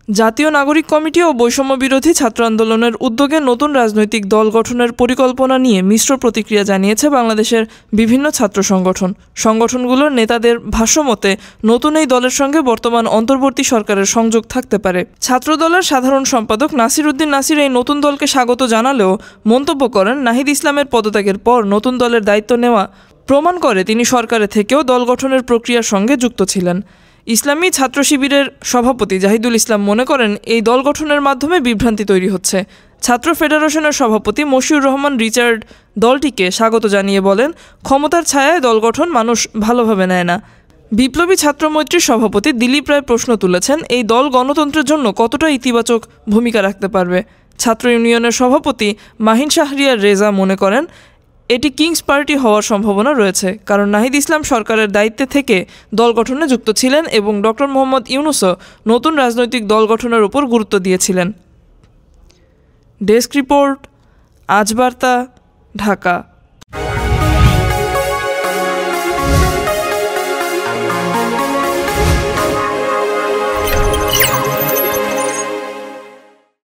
জাতীয় নাগরিক কমিটি ও বৈষম্য বিরোধী ছাত্র আন্দোলনের উদ্যোগে নতুন রাজনৈতিক দল গঠনের পরিকল্পনা নিয়ে মিশ্র প্রতিক্রিয়া জানিয়েছে বাংলাদেশের বিভিন্ন ছাত্র সংগঠন। সংগঠনগুলোর নেতাদের ভাষ্যমতে নতুন এই দলের সঙ্গে বর্তমান অন্তর্বর্তী সরকারের সংযোগ থাকতে পারে। ছাত্রদলের সাধারণ সম্পাদক নাসির উদ্দিন নাসির এই নতুন দলকে স্বাগত জানালেও মন্তব্য করেন, নাহিদ ইসলামের পদত্যাগের পর নতুন দলের দায়িত্ব নেওয়া প্রমাণ করে তিনি সরকারে থেকেও দল গঠনের প্রক্রিয়ার সঙ্গে যুক্ত ছিলেন। ইসলামী ছাত্র শিবিরের সভাপতি জাহিদুল ইসলাম মনে করেন, এই দল গঠনের মাধ্যমে বিভ্রান্তি তৈরি হচ্ছে। ছাত্র ফেডারেশনের সভাপতি মশিউর রহমান রিচার্ড দলটিকে স্বাগত জানিয়ে বলেন, ক্ষমতার ছায়ায় দল গঠন মানুষ ভালোভাবে নেয় না। বিপ্লবী ছাত্র মৈত্রীর সভাপতি দিলীপ রায় প্রশ্ন তুলেছেন, এই দল গণতন্ত্রের জন্য কতটা ইতিবাচক ভূমিকা রাখতে পারবে। ছাত্র ইউনিয়নের সভাপতি মাহিন শাহরিয়ার রেজা মনে করেন, এটি কিংস পার্টি হওয়ার সম্ভাবনা রয়েছে, কারণ নাহিদ ইসলাম সরকারের দায়িত্বে থেকে দল গঠনে যুক্ত ছিলেন এবং ডক্টর মোহাম্মদ ইউনূসও নতুন রাজনৈতিক দল গঠনের উপর গুরুত্ব দিয়েছিলেন। ডেস্ক রিপোর্ট, আজ বার্তা, ঢাকা।